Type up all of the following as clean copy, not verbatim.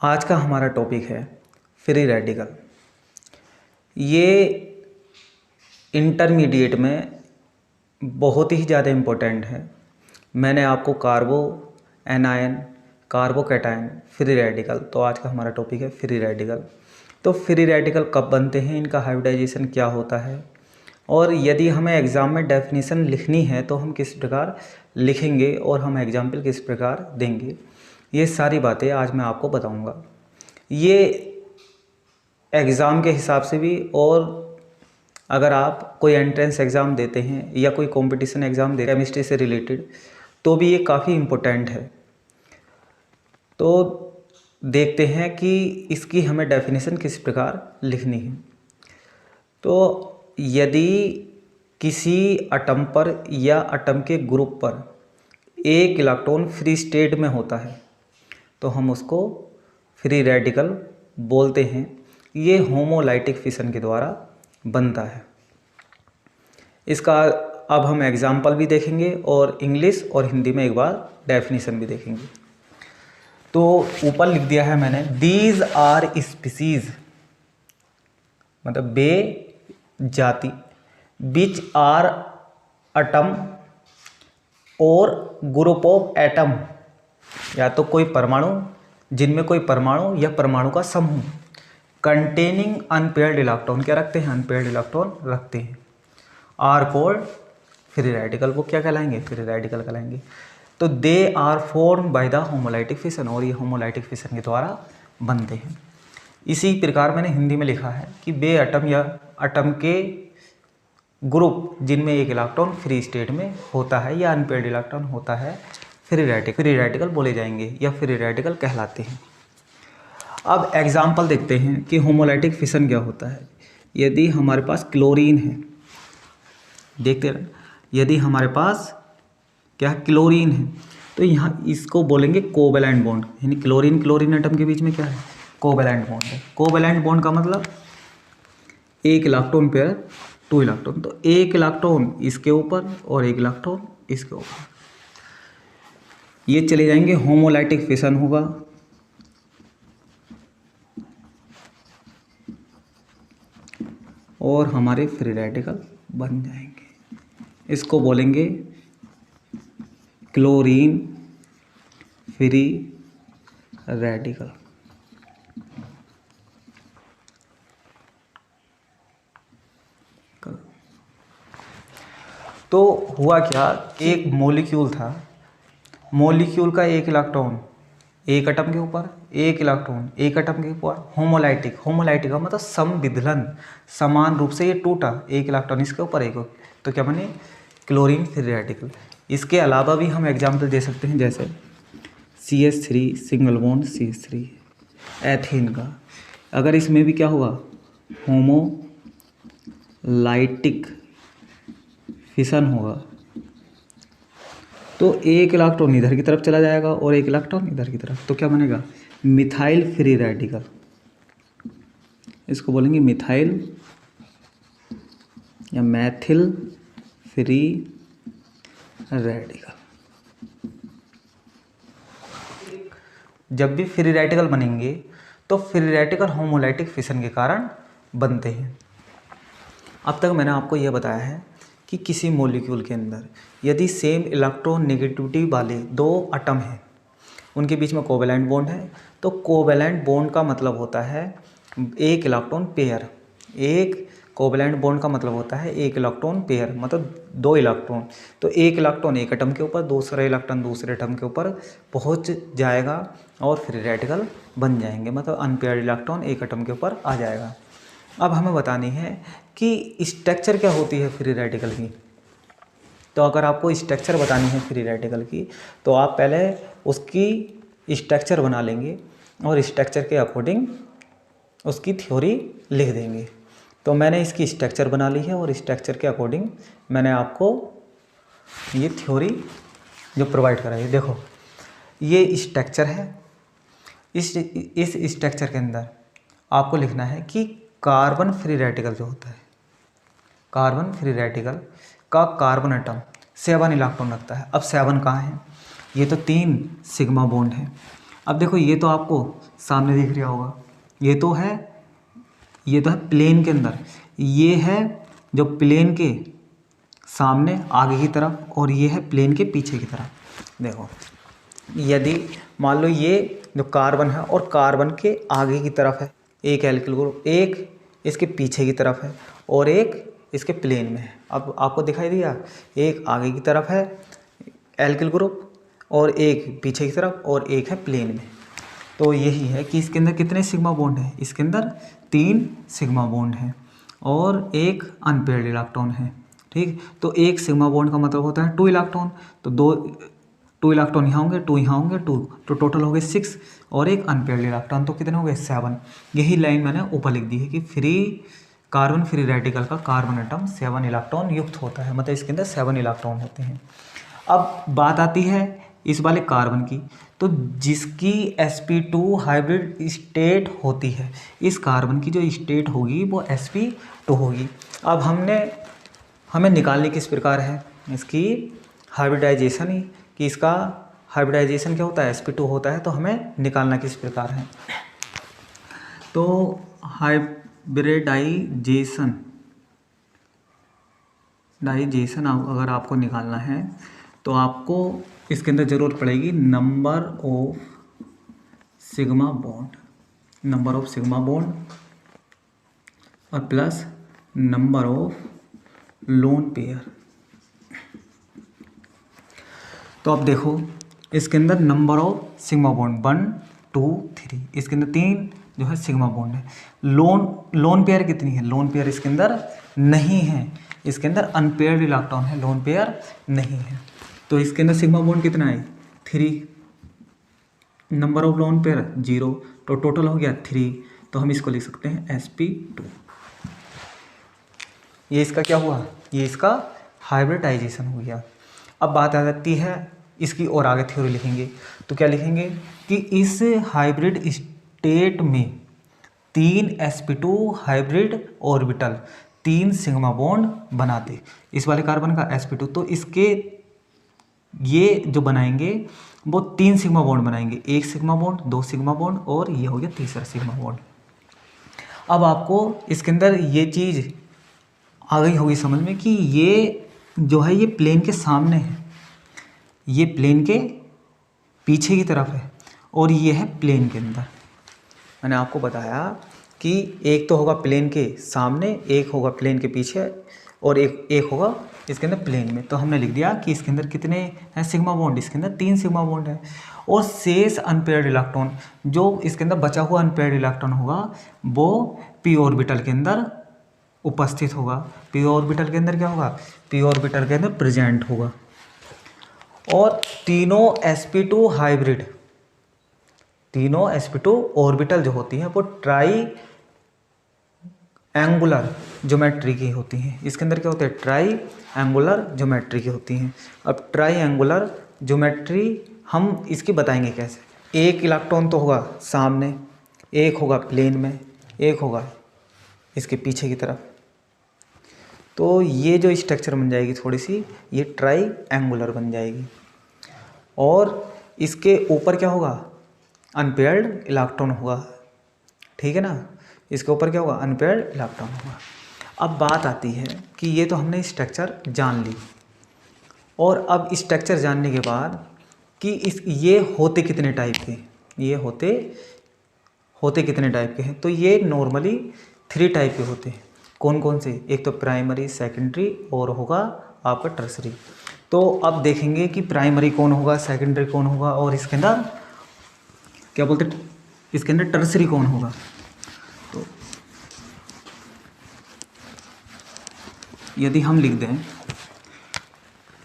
आज का हमारा टॉपिक है फ्री रेडिकल। ये इंटरमीडिएट में बहुत ही ज़्यादा इम्पोर्टेंट है। मैंने आपको कार्बो एनायन, कार्बो कैटायन, फ्री रेडिकल, तो आज का हमारा टॉपिक है फ्री रेडिकल। तो फ्री रेडिकल कब बनते हैं, इनका हाइब्रिडाइजेशन क्या होता है, और यदि हमें एग्ज़ाम में डेफिनेशन लिखनी है तो हम किस प्रकार लिखेंगे और हम एग्जाम्पल किस प्रकार देंगे, ये सारी बातें आज मैं आपको बताऊंगा। ये एग्ज़ाम के हिसाब से भी, और अगर आप कोई एंट्रेंस एग्ज़ाम देते हैं या कोई कंपटीशन एग्ज़ाम दे केमिस्ट्री से रिलेटेड, तो भी ये काफ़ी इम्पोर्टेंट है। तो देखते हैं कि इसकी हमें डेफिनेशन किस प्रकार लिखनी है। तो यदि किसी एटम पर या एटम के ग्रुप पर एक इलेक्ट्रॉन फ्री स्टेट में होता है तो हम उसको फ्री रेडिकल बोलते हैं। ये होमोलाइटिक फिशन के द्वारा बनता है। इसका अब हम एग्जाम्पल भी देखेंगे और इंग्लिश और हिंदी में एक बार डेफिनेशन भी देखेंगे। तो ऊपर लिख दिया है मैंने, दीज आर स्पीसीज, मतलब बे जाति, विच आर एटम और ग्रुप ऑफ एटम, या तो कोई परमाणु, जिनमें कोई परमाणु या परमाणु का समूह, कंटेनिंग अनपेयर्ड इलेक्ट्रॉन, क्या रखते हैं, अनपेयर्ड इलेक्ट्रॉन रखते हैं, आर कोल्ड फ्री रेडिकल, वो क्या कहलाएंगे, फ्री रेडिकल कहलाएंगे। तो they are form by the homolytic fission, और ये होमोलाइटिक फिशन के द्वारा बनते हैं। इसी प्रकार मैंने हिंदी में लिखा है कि बे एटम या एटम के ग्रुप जिनमें एक इलेक्ट्रॉन फ्री स्टेट में होता है या अनपेयर्ड इलेक्ट्रॉन होता है, फ्री रेडिकल बोले जाएंगे या फ्री रेडिकल कहलाते हैं। अब एग्जाम्पल देखते हैं कि होमोलाइटिक फिशन क्या होता है। यदि हमारे पास क्लोरीन है, देखते हैं, यदि हमारे पास क्या क्लोरीन है तो यहाँ इसको बोलेंगे कोवैलेंट बॉन्ड, यानी क्लोरीन एटम के बीच में क्या है, कोवैलेंट बॉन्ड है। कोवैलेंट बॉन्ड का मतलब एक इलेक्ट्रॉन पेयर, टू इलेक्ट्रॉन, तो एक इलेक्ट्रॉन इसके ऊपर और एक इलेक्ट्रॉन इसके ऊपर, ये चले जाएंगे, होमोलाइटिक फिशन होगा। और हमारे फ्री रेडिकल बन जाएंगे। इसको बोलेंगे क्लोरीन फ्री रेडिकल। तो हुआ क्या, एक मॉलिक्यूल था, मॉलिक्यूल का एक इलेक्ट्रॉन एक एटम के ऊपर, एक इलेक्ट्रॉन एक एटम के ऊपर, होमोलाइटिक का मतलब समविदलन, समान रूप से ये टूटा, एक इलेक्ट्रॉन इसके ऊपर एक, तो क्या बने, क्लोरीन फ्री रेडिकल। इसके अलावा भी हम एग्जाम्पल दे सकते हैं, जैसे CH3 single bond CH3 ethane का, अगर इसमें भी क्या होगा, होमोलाइटिक फिशन होगा, तो एक इलेक्ट्रॉन इधर की तरफ चला जाएगा और एक इलेक्ट्रॉन इधर की तरफ, तो क्या बनेगा, मिथाइल फ्री रेडिकल। इसको बोलेंगे मिथाइल या मैथिल फ्री रेडिकल। जब भी फ्री रेडिकल बनेंगे तो फ्री रेडिकल होमोलाइटिक फिशन के कारण बनते हैं। अब तक मैंने आपको यह बताया है कि किसी मॉलिक्यूल के अंदर यदि सेम इलेक्ट्रॉन नेगेटिविटी वाले दो एटम हैं, उनके बीच में कोवैलेंट बॉन्ड है, तो कोवैलेंट बॉन्ड का मतलब होता है एक इलेक्ट्रॉन पेयर। एक कोवैलेंट बॉन्ड का मतलब होता है एक इलेक्ट्रॉन पेयर, मतलब दो इलेक्ट्रॉन, तो एक इलेक्ट्रॉन एक एटम के ऊपर, दूसरा इलेक्ट्रॉन दूसरे एटम के ऊपर पहुंच जाएगा और फ्री रेडिकल बन जाएंगे, मतलब अनपेयर्ड इलेक्ट्रॉन एक एटम के ऊपर आ जाएगा। अब हमें बतानी है कि स्ट्रक्चर क्या होती है फ्री रेडिकल की। तो अगर आपको स्ट्रक्चर बतानी है फ्री रेडिकल की, तो आप पहले उसकी स्ट्रक्चर बना लेंगे और स्ट्रक्चर के अकॉर्डिंग उसकी थ्योरी लिख देंगे। तो मैंने इसकी स्ट्रक्चर बना ली है और स्ट्रक्चर के अकॉर्डिंग मैंने आपको ये थ्योरी जो प्रोवाइड करा है, देखो ये स्ट्रक्चर है। इस स्ट्रक्चर के अंदर आपको लिखना है कि कार्बन फ्री रेडिकल जो होता है, कार्बन फ्री रेडिकल का कार्बन एटम 7 इलेक्ट्रॉन रखता है। अब 7 कहाँ है, ये तो 3 सिग्मा बॉन्ड है। अब देखो ये तो आपको सामने दिख रहा होगा, ये तो है प्लेन के अंदर, ये है जो प्लेन के सामने आगे की तरफ, और ये है प्लेन के पीछे की तरफ। देखो यदि मान लो ये जो कार्बन है और कार्बन के आगे की तरफ है एक एल्किल ग्रुप, एक इसके पीछे की तरफ है और एक इसके प्लेन में है। अब आपको दिखाई दिया, एक आगे की तरफ है एल्किल ग्रुप और एक पीछे की तरफ और एक है प्लेन में। तो यही है कि इसके अंदर कितने सिग्मा बॉन्ड है, इसके अंदर 3 सिग्मा बॉन्ड है और एक अनपेयर्ड इलेक्ट्रॉन है। ठीक, तो एक सिग्मा बॉन्ड का मतलब होता है 2 इलेक्ट्रॉन, तो 2 इलेक्ट्रॉन यहाँ होंगे, 2 यहाँ होंगे, 2, तो टोटल हो गए 6 और एक अनपेयर्ड इलेक्ट्रॉन, तो कितने हो गए 7। यही लाइन मैंने ऊपर लिख दी है कि कार्बन फ्री रेडिकल का कार्बन एटम 7 इलेक्ट्रॉन युक्त होता है, मतलब इसके अंदर 7 इलेक्ट्रॉन होते हैं। अब बात आती है इस वाले कार्बन की, तो जिसकी sp2 हाइब्रिड स्टेट होती है, इस कार्बन की जो स्टेट होगी वो sp2 होगी। अब हमें निकालने किस प्रकार है इसकी हाइब्रिडाइजेशन ही, कि इसका हाइब्रिडाइजेशन क्या होता है, sp2 होता है, तो हमें निकालना किस प्रकार है। तो हाइब्रिडाइजेशन अगर आपको निकालना है तो आपको इसके अंदर ज़रूरत पड़ेगी नंबर ऑफ सिग्मा बॉन्ड और plus number of lone pair. तो अब देखो इसके अंदर नंबर ऑफ सिग्मा बॉन्ड 1 2 3, इसके अंदर 3 जो है सिग्मा बॉन्ड है। लोन पेयर कितनी है, लोन पेयर इसके अंदर नहीं है, इसके अंदर अनपेयर्ड इलेक्ट्रॉन है, लोन पेयर नहीं है। तो इसके अंदर सिग्मा बॉन्ड कितना है 3, नंबर ऑफ लोन पेयर 0, तो टोटल हो गया 3, तो हम इसको लिख सकते हैं sp2। ये इसका क्या हुआ, ये इसका हाइब्रिडाइजेशन हो गया। अब बात आ जाती है इसकी और आगे थ्योरी लिखेंगे, तो क्या लिखेंगे कि इस हाइब्रिड स्टेट में 3 sp2 hybrid orbital 3 sigma bond बनाते इस वाले कार्बन का sp2, तो इसके ये जो बनाएंगे वो 3 सिग्मा बॉन्ड बनाएंगे, 1 सिग्मा बॉन्ड, 2 सिग्मा बॉन्ड और ये हो गया तीसरा सिग्मा बॉन्ड। अब आपको इसके अंदर ये चीज़ आ गई होगी समझ में कि ये जो है ये प्लेन के सामने है, ये प्लेन के पीछे की तरफ है और ये है प्लेन के अंदर। मैंने आपको बताया कि एक तो होगा प्लेन के सामने, एक होगा प्लेन के पीछे और एक होगा इसके अंदर प्लेन में। तो हमने लिख दिया कि इसके अंदर कितने हैं सिग्मा बॉन्ड, इसके अंदर 3 सिग्मा बॉन्ड है और शेष अनपेयर्ड इलेक्ट्रॉन जो इसके अंदर बचा हुआ अनपेयर्ड इलेक्ट्रॉन होगा वो p ऑर्बिटल के अंदर उपस्थित होगा। p ऑर्बिटल के अंदर क्या होगा, p ऑर्बिटल के अंदर प्रेजेंट होगा। और तीनों sp2 ऑर्बिटल जो होती हैं वो ट्राई एंगुलर ज्योमेट्री की होती हैं। इसके अंदर क्या होता है, ट्राई एंगुलर ज्योमेट्री की होती हैं। अब ट्राई एंगुलर ज्योमेट्री हम इसकी बताएंगे कैसे। एक इलेक्ट्रॉन तो होगा सामने, एक होगा प्लेन में, एक होगा इसके पीछे की तरफ। तो ये जो स्ट्रक्चर बन जाएगी थोड़ी सी, ये ट्राई एंगुलर बन जाएगी। और इसके ऊपर क्या होगा, अनपेयर्ड इलेक्ट्रॉन होगा, ठीक है ना, इसके ऊपर क्या होगा, अनपेयर्ड इलेक्ट्रॉन होगा। अब बात आती है कि ये तो हमने स्ट्रक्चर जान ली, और अब स्ट्रक्चर जानने के बाद कि ये होते कितने टाइप के, ये होते कितने टाइप के हैं, तो ये नॉर्मली 3 टाइप के होते हैं। कौन कौन से, एक तो प्राइमरी, सेकेंडरी और होगा आपका टर्सरी। तो अब देखेंगे कि प्राइमरी कौन होगा, सेकेंडरी कौन होगा और इसके अंदर क्या बोलते हैं, इसके अंदर टर्सरी कौन होगा। तो यदि हम लिख दें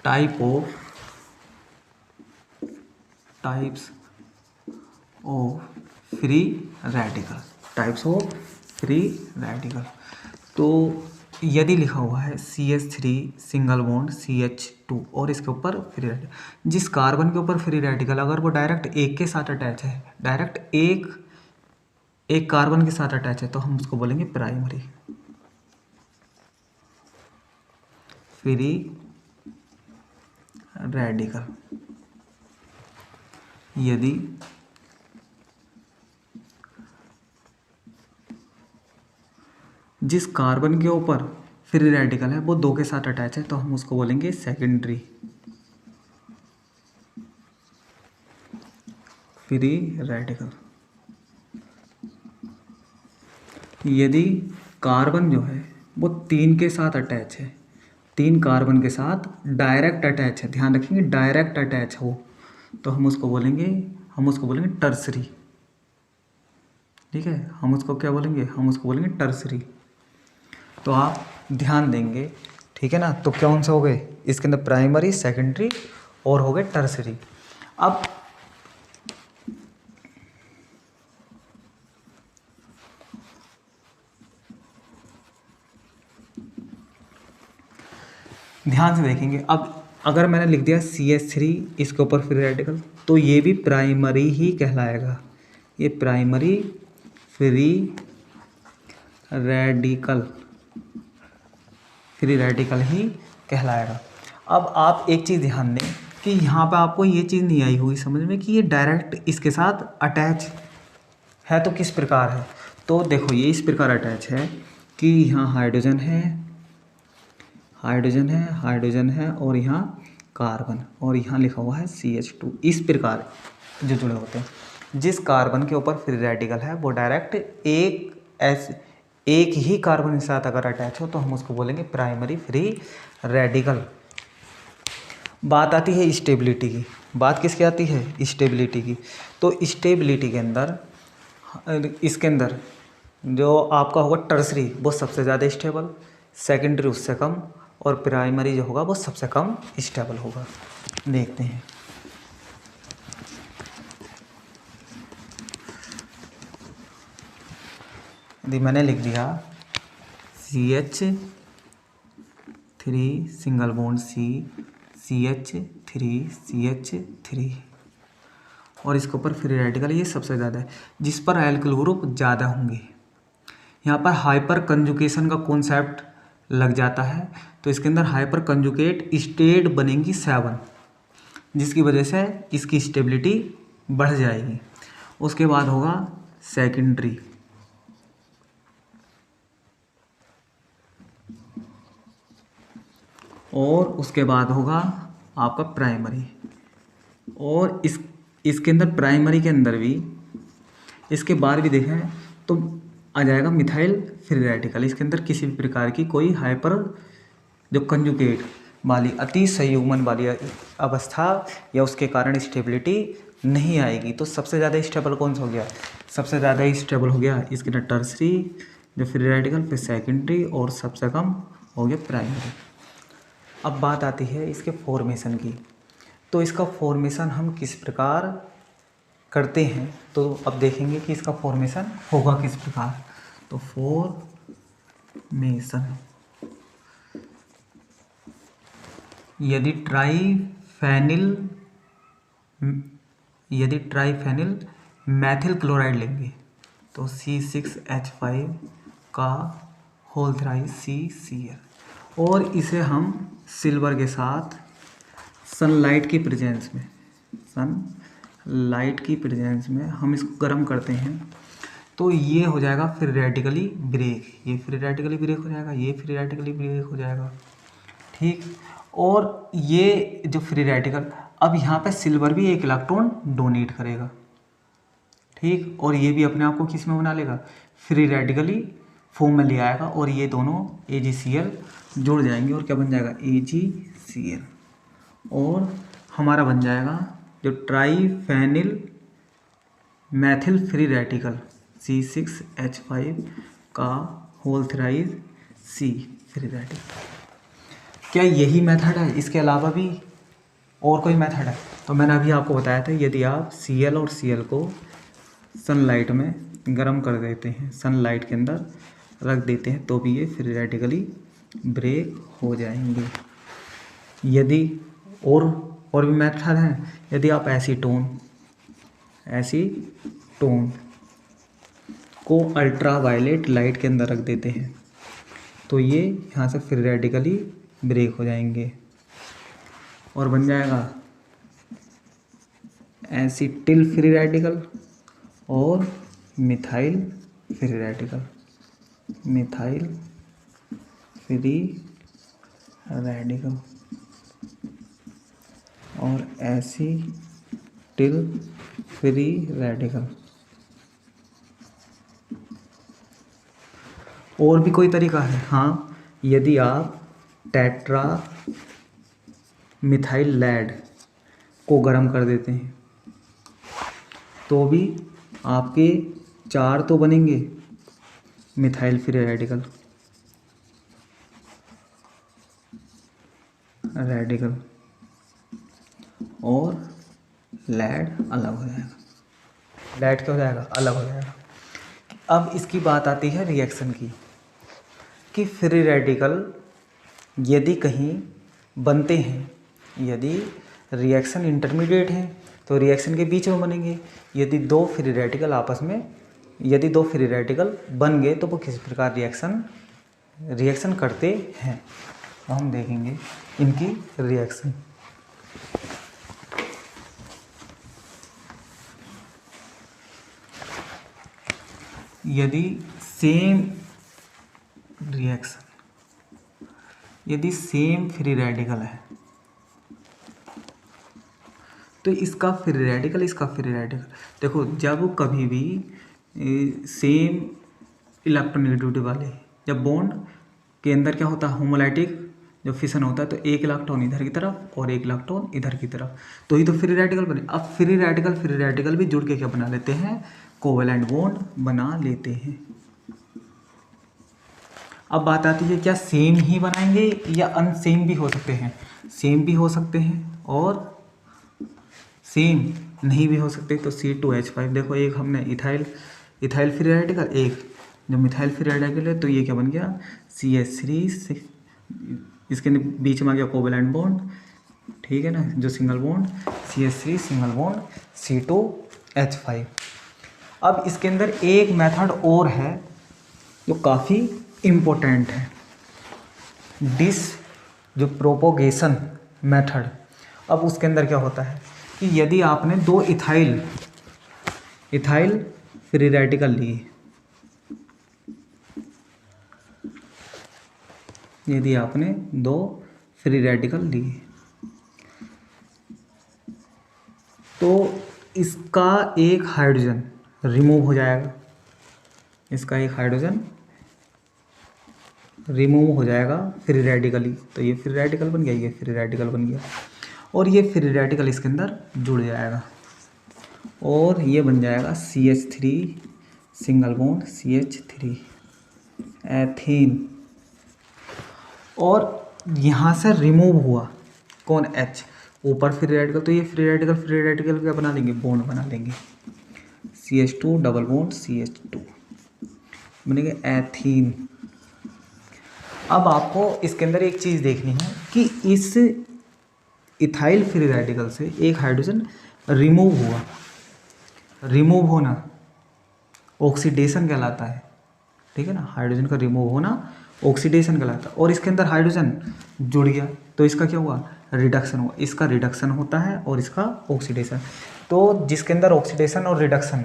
टाइप्स ऑफ फ्री रेडिकल, तो यदि लिखा हुआ है CH3 सिंगल बॉन्ड CH2 और इसके ऊपर फ्री रेडिकल, जिस कार्बन के ऊपर फ्री रेडिकल अगर वो डायरेक्ट एक के साथ अटैच है, डायरेक्ट एक कार्बन के साथ अटैच है, तो हम उसको बोलेंगे प्राइमरी फ्री रेडिकल। यदि जिस कार्बन के ऊपर फ्री रेडिकल है वो 2 के साथ अटैच है तो हम उसको बोलेंगे सेकेंडरी फ्री रेडिकल। यदि कार्बन जो है वो 3 के साथ अटैच है, 3 कार्बन के साथ डायरेक्ट अटैच है, ध्यान रखेंगे डायरेक्ट अटैच हो, तो हम उसको बोलेंगे टर्सरी। ठीक है, हम उसको क्या बोलेंगे, हम उसको बोलेंगे टर्सरी। तो आप ध्यान देंगे, ठीक है ना। तो कौन से हो गए इसके अंदर, प्राइमरी, सेकेंडरी और हो गए टर्सरी। अब ध्यान से देखेंगे, अब अगर मैंने लिख दिया CH3 इसके ऊपर फ्री रेडिकल, तो ये भी प्राइमरी ही कहलाएगा, ये प्राइमरी फ्री रेडिकल ही कहलाएगा। अब आप एक चीज़ ध्यान दें कि यहाँ पे आपको ये चीज़ नहीं आई हुई समझ में कि ये डायरेक्ट इसके साथ अटैच है तो किस प्रकार है। तो देखो ये इस प्रकार अटैच है कि यहाँ हाइड्रोजन है और यहाँ कार्बन और यहाँ लिखा हुआ है CH2, इस प्रकार जो जुड़े होते हैं। जिस कार्बन के ऊपर फ्री रेडिकल है वो डायरेक्ट एक ही कार्बन के साथ अगर अटैच हो तो हम उसको बोलेंगे प्राइमरी फ्री रेडिकल। बात आती है स्टेबिलिटी की, बात किसकी आती है, स्टेबिलिटी की। तो स्टेबिलिटी के अंदर इसके अंदर जो आपका होगा टर्सरी वो सबसे ज़्यादा स्टेबल, सेकेंडरी उससे कम और प्राइमरी जो होगा वो सबसे कम स्टेबल होगा। देखते हैं, यदि मैंने लिख दिया CH3 सिंगल बॉन्ड CH3 और इसके ऊपर फ्री रेडिकल ये सबसे ज़्यादा है, जिस पर एल्किल ग्रुप ज़्यादा होंगे। यहाँ पर हाइपर कंजुकेशन का कॉन्सेप्ट लग जाता है, तो इसके अंदर हाइपर कंजुकेट स्टेट बनेंगी 7, जिसकी वजह से इसकी स्टेबिलिटी बढ़ जाएगी। उसके बाद होगा सेकेंडरी और उसके बाद होगा आपका प्राइमरी। और इसके अंदर प्राइमरी के अंदर भी इसके बाद भी देखें तो आ जाएगा मिथाइल फ्री रेडिकल। इसके अंदर किसी भी प्रकार की कोई हाइपर जो कंजुगेट वाली अति संयुग्मन वाली अवस्था या उसके कारण स्टेबिलिटी नहीं आएगी। तो सबसे ज़्यादा स्टेबल कौन सा हो गया, सबसे ज़्यादा स्टेबल हो गया इसके अंदर टर्सरी जो फ्री रेडिकल, फिर सेकेंडरी और सबसे कम हो गया प्राइमरी। अब बात आती है इसके फॉर्मेशन की। तो इसका फॉर्मेशन हम किस प्रकार करते हैं, तो अब देखेंगे कि इसका फॉर्मेशन होगा किस प्रकार। तो फॉर्मेशन, यदि ट्राइफेनिल मैथिल क्लोराइड लेंगे तो C6H5 का होल थ्राइस CCl, और इसे हम सिल्वर के साथ सनलाइट की प्रेजेंस में हम इसको गर्म करते हैं तो ये हो जाएगा फ्री रेडिकली ब्रेक, ये फ्री रेडिकली ब्रेक हो जाएगा, ये फ्री रेडिकली ब्रेक हो जाएगा। ठीक, और ये जो फ्री रेडिकल, अब यहाँ पे सिल्वर भी एक इलेक्ट्रॉन डोनेट करेगा। ठीक, और ये भी अपने आप को किस में बना लेगा, फ्री रेडिकली फॉर्म में ले आएगा और ये दोनों AgCl जुड़ जाएंगे और क्या बन जाएगा AgCl, और हमारा बन जाएगा जो ट्राइफेनिल मैथिल फ्री रेडिकल C6H5 का whole thrice C free radical. क्या यही मेथड है, इसके अलावा भी और कोई मेथड है? तो मैंने अभी आपको बताया था, यदि आप Cl और Cl को सनलाइट में गर्म कर देते हैं, सनलाइट के अंदर रख देते हैं, तो भी ये फ्री रेडिकली ब्रेक हो जाएंगे। यदि और भी मेथड हैं, यदि आप एसीटोन को अल्ट्रावायलेट लाइट के अंदर रख देते हैं तो ये यहाँ से फ्री रेडिकली ब्रेक हो जाएंगे और बन जाएगा एसिटिल फ्री रेडिकल और methyl free radical. Methyl free radical और एसिटिल फ्री रेडिकल। और भी कोई तरीका है? हाँ, यदि आप टेट्रा मिथाइल लेड को गर्म कर देते हैं तो भी आपके 4 तो बनेंगे मिथाइल फ्री रेडिकल और लेड अलग हो जाएगा। लेड क्या हो जाएगा? अलग हो जाएगा। अब इसकी बात आती है रिएक्शन की, कि फ्री रेडिकल यदि कहीं बनते हैं, यदि रिएक्शन इंटरमीडिएट है तो रिएक्शन के बीच में बनेंगे। यदि दो फ्री रेडिकल बन गए तो वो किस प्रकार रिएक्शन करते हैं, तो हम देखेंगे इनकी रिएक्शन। यदि सेम फ्री रेडिकल है तो इसका फ्री रेडिकल, देखो जब कभी भी सेम इलेक्ट्रोनेगेटिविटी वाले, जब बॉन्ड के अंदर क्या होता है, होमोलाइटिक जो फिशन होता है, तो एक इलेक्ट्रॉन इधर की तरफ और एक इलेक्ट्रॉन इधर की तरफ, तो ही तो फ्री रेडिकल बने। अब फ्री रेडिकल भी जुड़ के क्या बना लेते हैं, कोवेलेंट बॉन्ड बना लेते हैं। अब बात आती है क्या सेम ही बनाएंगे या अनसेम भी हो सकते हैं? सेम भी हो सकते हैं और सेम नहीं भी हो सकते। तो C2H5, देखो एक हमने इथाइल फ्री रेडिकल, एक जो मिथाइल फ्री रेडिकल है, तो ये क्या बन गया CH3, इसके बीच में आ गया कोवेलेंट बॉन्ड, ठीक है ना, जो single bond CH3 single bond C2H5। अब इसके अंदर एक मेथड और है जो काफ़ी इम्पोर्टेंट है, जो प्रोपोगेशन मेथड। अब उसके अंदर क्या होता है कि यदि आपने दो इथाइल फ्री रेडिकल लिए, यदि आपने दो फ्री रेडिकल लिए तो इसका एक हाइड्रोजन रिमूव हो जाएगा, इसका एक हाइड्रोजन रिमूव हो जाएगा फ्री रेडिकली, तो ये फ्री रेडिकल बन गया, ये फ्री रेडिकल बन गया, और ये फ्री रेडिकल इसके अंदर जुड़ जाएगा और ये बन जाएगा CH3 single bond CH3 ethene. और यहाँ से रिमूव हुआ कौन, H, ऊपर फ्री रेडिकल, तो ये फ्री रेडिकल क्या बना लेंगे, बॉन्ड बना लेंगे, CH2 डबल बॉन्ड CH2 बनेंगे एथीन। अब आपको इसके अंदर एक चीज़ देखनी है कि इस इथाइल फ्री रेडिकल से एक हाइड्रोजन रिमूव होना ऑक्सीडेशन कहलाता है, ठीक है ना, हाइड्रोजन का रिमूव होना ऑक्सीडेशन कहलाता है। और इसके अंदर हाइड्रोजन जुड़ गया तो इसका क्या हुआ, रिडक्शन हुआ। इसका रिडक्शन होता है और इसका ऑक्सीडेशन। तो जिसके अंदर ऑक्सीडेशन और रिडक्शन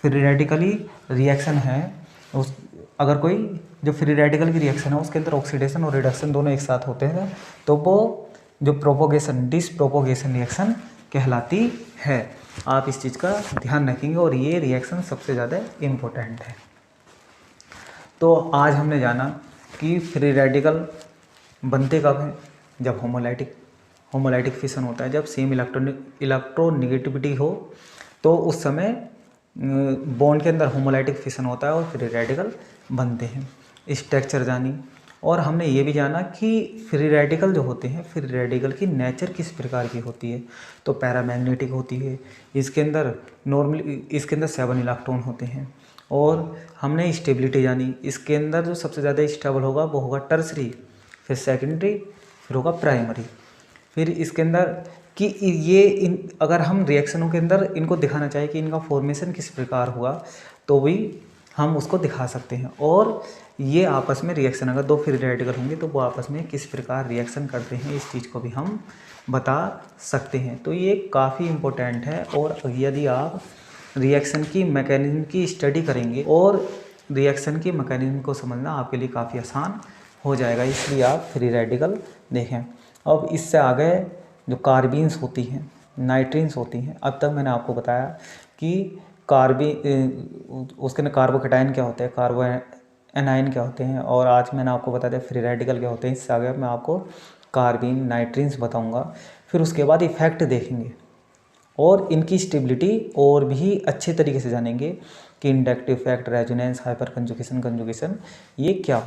फ्री रेडिकली रिएक्शन है, उस अगर कोई जो फ्री रेडिकल की रिएक्शन है उसके अंदर ऑक्सीडेशन और रिडक्शन दोनों एक साथ होते हैं तो वो जो डिसप्रोपोगेशन रिएक्शन कहलाती है। आप इस चीज़ का ध्यान रखेंगे और ये रिएक्शन सबसे ज़्यादा इम्पोर्टेंट है। तो आज हमने जाना कि फ्री रेडिकल बनते कब हैं, जब होमोलाइटिक फिशन होता है, जब सेम इलेक्ट्रोनेगेटिविटी हो तो उस समय बॉन्ड के अंदर होमोलाइटिक फिशन होता है और फ्री रेडिकल बनते हैं। स्ट्रक्चर जानी, और हमने ये भी जाना कि फ्री रेडिकल जो होते हैं, फ्री रेडिकल की नेचर किस प्रकार की होती है, तो पैरामैग्नेटिक होती है। इसके अंदर नॉर्मली 7 इलेक्ट्रॉन होते हैं। और हमने स्टेबिलिटी जानी, इसके अंदर जो सबसे ज़्यादा स्टेबल होगा वो होगा टर्सरी, फिर सेकेंडरी, फिर होगा प्राइमरी। फिर इसके अंदर कि अगर हम रिएक्शनों के अंदर इनको दिखाना चाहें कि इनका फॉर्मेशन किस प्रकार हुआ तो भी हम उसको दिखा सकते हैं। और ये आपस में रिएक्शन, अगर दो फ्री रेडिकल होंगे तो वो आपस में किस प्रकार रिएक्शन करते हैं, इस चीज़ को भी हम बता सकते हैं। तो ये काफ़ी इम्पोर्टेंट है। और यदि आप रिएक्शन की मैकेनिज्म की स्टडी करेंगे और रिएक्शन की मैकेनिज्म को समझना आपके लिए काफ़ी आसान हो जाएगा, इसलिए आप फ्री रेडिकल देखें। अब इससे आगे जो कार्बीन्स होती हैं, नाइट्रीन्स होती हैं, अब तक मैंने आपको बताया कि उसके अंदर कार्बोकेटाइन क्या होते हैं, कार्बो एनाइन क्या होते हैं, और आज मैंने आपको बता दिया फ्री रेडिकल क्या होते हैं। इससे आगे मैं आपको कार्बीन, नाइट्रीन्स बताऊंगा। फिर उसके बाद इफ़ेक्ट देखेंगे और इनकी स्टेबिलिटी और भी अच्छे तरीके से जानेंगे कि inductive effect, resonance, hyper conjugation, conjugation ये क्या